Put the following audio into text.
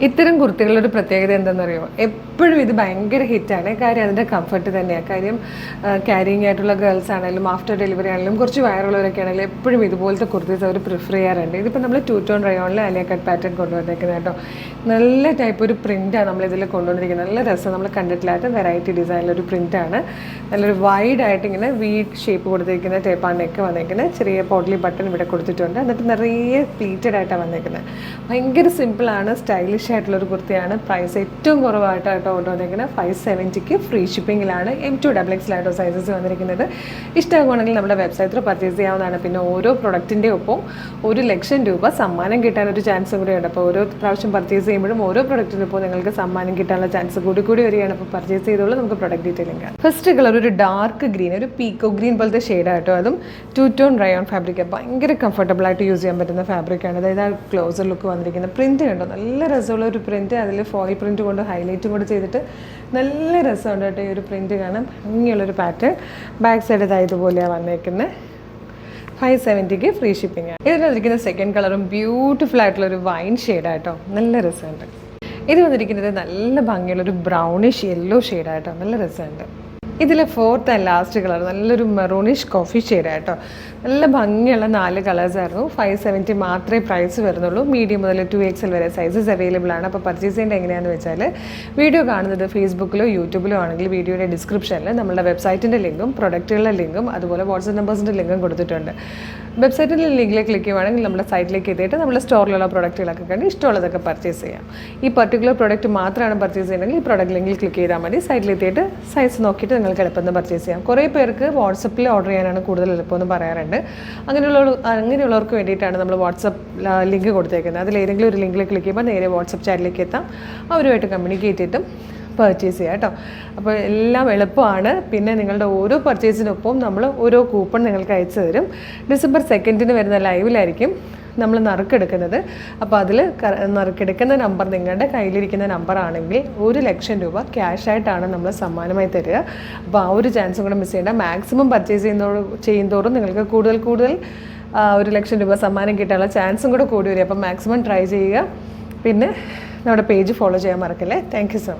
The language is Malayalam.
ഇത്തരം കുർത്തികളുടെ ഒരു പ്രത്യേകത എന്താണെന്നറിയോ, എപ്പോഴും ഇത് ഭയങ്കര ഹിറ്റാണ്. കാര്യം അതിൻ്റെ കംഫർട്ട് തന്നെയാണ്. കാര്യം ക്യാരിങ് ആയിട്ടുള്ള ഗേൾസ് ആണെങ്കിലും ആഫ്റ്റർ ഡെലിവറി ആണെങ്കിലും കുറച്ച് വയറുള്ളവരൊക്കെ ആണെങ്കിലും എപ്പോഴും ഇതുപോലത്തെ കുർത്തീസ് അവർ പ്രിഫർ ചെയ്യാറുണ്ട്. ഇതിപ്പോൾ നമ്മൾ 2 ടോൺ റയോണിൽ അലിയ കട്ട് പാറ്റേൺ കൊണ്ടുവന്നിരിക്കുന്നത് കേട്ടോ. നല്ല ടൈപ്പ് ഒരു പ്രിൻ്റാണ് നമ്മളിതിൽ കൊണ്ടുവന്നിരിക്കുന്നത്. നല്ല രസം, നമ്മൾ കണ്ടിട്ടില്ലാത്ത വെറൈറ്റി ഡിസൈനിലൊരു പ്രിൻ്റാണ്. നല്ലൊരു വൈഡായിട്ട് ഇങ്ങനെ വി ഷേപ്പ് കൊടുത്തിരിക്കുന്ന ടൈപ്പാണ് നെക്ക് വന്നിരിക്കുന്നത്. ചെറിയ പോട്ട്ലി ബട്ടൺ ഇവിടെ കൊടുത്തിട്ടുണ്ട്. എന്നിട്ട് നിറയെ പ്ലീറ്റഡ് ആയിട്ടാണ് വന്നിരിക്കുന്നത്. ഭയങ്കര സിമ്പിളാണ്, സ്റ്റൈലിഷ് ആയിട്ടുള്ളൊരു കുർത്തിയാണ്. പ്രൈസ് ഏറ്റവും കുറവായിട്ടാട്ടോ കൊണ്ടുവന്നിരിക്കുന്നത്. 570 ഫ്രീ ഷിപ്പിങ്ങിലാണ്. M2XXലായിട്ടോ സൈസസ് വന്നിരിക്കുന്നത്. ഇഷ്ടമാണെങ്കിൽ നമ്മുടെ വെബ്സൈറ്റിൽ പർച്ചേസ് ചെയ്യാവുന്നതാണ്. പിന്നെ ഓരോ പ്രൊഡക്റ്റിൻ്റെ ഒപ്പം 1,00,000 രൂപ സമ്മാനം കിട്ടാനൊരു ചാൻസ് കൂടിയുണ്ട്. അപ്പോൾ ഓരോ പ്രാവശ്യം പർച്ചേസ് ചെയ്യുമ്പോഴും ഓരോ പ്രൊഡക്റ്റിനൊപ്പം നിങ്ങൾക്ക് സമ്മാനം കിട്ടാനുള്ള ചാൻസ് കൂടി വരികയാണ്. അപ്പോൾ പർച്ചേസ് ചെയ്തോളൂ. നമുക്ക് പ്രൊഡക്റ്റ് ഡീറ്റെയിലിംഗ് ആണ്. ഫസ്റ്റ് കളർ ഒരു ഡാർക്ക് ഗ്രീൻ, ഒരു പീക്കോ ഗ്രീൻ പോലത്തെ ഷെയ്ഡായിട്ടോ. അതും 2 ടോൺ റയോൺ ഫാബ്രിക്. ഭയങ്കര കംഫർട്ടബിൾ ആയിട്ട് യൂസ് ചെയ്യാൻ പറ്റുന്ന ഫാബ്രിക്കാണ്. അതായത് ആ ക്ലോസർ ലുക്ക് വന്നിരിക്കുന്ന പ്രിൻറ്റ് കണ്ടോ, നല്ല രസമുള്ള ഒരു പ്രിൻറ്റ്. അതിൽ ഫോയിൽ പ്രിൻറ്റ് കൊണ്ട് ഹൈലൈറ്റും കൂടെ ചെയ്തിട്ട് നല്ല രസമുണ്ട് കേട്ടോ. ഈ ഒരു പ്രിൻറ്റ് കാണാൻ ഭംഗിയുള്ളൊരു പാറ്റേൺ. ബാക്ക് സൈഡ് ഇതുപോലെയാണ് വന്നേക്കുന്നത്. 570 ഫ്രീ ഷിപ്പിംഗ് ആണ്. ഇതിൽ വന്നിരിക്കുന്ന സെക്കൻഡ് കളറും ബ്യൂട്ടിഫുൾ ആയിട്ടുള്ളൊരു വൈൻ ഷെയ്ഡായിട്ടോ. നല്ല രസമുണ്ട്. ഇത് വന്നിരിക്കുന്നത് നല്ല ഭംഗിയുള്ളൊരു ബ്രൗണിഷ് യെല്ലോ ഷെയ്ഡായിട്ടോ. നല്ല രസമുണ്ട്. ഇതിൽ ഫോർത്ത് ആൻഡ് ലാസ്റ്റ് കളർ നല്ലൊരു മെറൂണിഷ് കോഫി ഷെയ്ഡായിട്ടോ. നല്ല ഭംഗിയുള്ള 4 കളേഴ്സായിരുന്നു. 570 മാത്രമേ പ്രൈസ് വരുന്നുള്ളൂ. മീഡിയം മുതൽ 2XL വരെ സൈസസ് അവൈലബിൾ ആണ്. അപ്പോൾ പർച്ചേസ് ചെയ്യേണ്ടത് എങ്ങനെയാണെന്ന് വെച്ചാൽ, വീഡിയോ കാണുന്നത് ഫേസ്ബുക്കിലോ യൂട്യൂബിലോ ആണെങ്കിൽ വീഡിയോയുടെ ഡിസ്ക്രിപ്ഷനിൽ നമ്മുടെ വെബ്സൈറ്റിൻ്റെ ലിങ്കും പ്രൊഡക്റ്റുകളുടെ ലിങ്കും അതുപോലെ വാട്സപ്പ് നമ്പേഴ്സിൻ്റെ ലിങ്കും കൊടുത്തിട്ടുണ്ട്. വെബ്സൈറ്റിൻ്റെ ലിങ്കിലേക്ക് ക്ലിക്ക് ചെയ്യുവാണെങ്കിൽ നമ്മുടെ സൈറ്റിലേക്ക് എത്തിയിട്ട് നമ്മുടെ സ്റ്റോറിലുള്ള പ്രൊഡക്റ്റുകളൊക്കെ കണ്ട് ഇഷ്ടമുള്ളതൊക്കെ പർച്ചേസ് ചെയ്യാം. ഈ പർട്ടിക്കുലർ പ്രൊഡക്റ്റ് മാത്രമാണ് പർച്ചേസ് ചെയ്യണമെങ്കിൽ ഈ പ്രൊഡക്റ്റ് ലിങ്കിൽ ക്ലിക്ക് ചെയ്താൽ മതി. സൈറ്റിലെത്തിയിട്ട് സൈസ് നോക്കിയിട്ട് നിങ്ങൾക്ക് എളുപ്പമെന്ന് പർച്ചേസ് ചെയ്യാം. കുറേ പേർക്ക് വാട്സപ്പിൽ ഓർഡർ ചെയ്യാനാണ് കൂടുതൽ എളുപ്പമെന്ന് പറയാറുണ്ട്. അങ്ങനെയുള്ളവർക്ക് വേണ്ടിയിട്ടാണ് നമ്മൾ വാട്സപ്പ് ലിങ്ക് കൊടുത്തേക്കുന്നത്. അതിലേതെങ്കിലും ഒരു ലിങ്കിൽ ക്ലിക്ക് ചെയ്യുമ്പോൾ നേരെ വാട്സപ്പ് ചാറ്റിലേക്ക് എത്താം. അവരുമായിട്ട് കമ്മ്യൂണിക്കേറ്റ് ചെയ്തിട്ടും പർച്ചേസ് ചെയ്യാം കേട്ടോ. അപ്പോൾ എല്ലാം എളുപ്പമാണ്. പിന്നെ നിങ്ങളുടെ ഓരോ പർച്ചേസിനൊപ്പം നമ്മൾ ഓരോ കൂപ്പൺ നിങ്ങൾക്ക് അയച്ചു തരും. December 2 വരുന്ന ലൈവിലായിരിക്കും നമ്മൾ നറുക്കെടുക്കുന്നത്. അപ്പോൾ അതിൽ നറുക്കെടുക്കുന്ന നമ്പർ നിങ്ങളുടെ കയ്യിലിരിക്കുന്ന നമ്പറാണെങ്കിൽ 1,00,000 രൂപ ക്യാഷായിട്ടാണ് നമ്മൾ സമ്മാനമായി തരിക. അപ്പോൾ ആ ഒരു ചാൻസും കൂടെ മിസ് ചെയ്യേണ്ട. മാക്സിമം പർച്ചേസ് ചെയ്യുന്നതോറും നിങ്ങൾക്ക് കൂടുതൽ 1,00,000 രൂപ സമ്മാനം കിട്ടാനുള്ള ചാൻസും കൂടെ കൂടി വരും. അപ്പോൾ മാക്സിമം ട്രൈ ചെയ്യുക. പിന്നെ നമ്മുടെ പേജ് ഫോളോ ചെയ്യാൻ മറക്കല്ലേ. Thank you so much.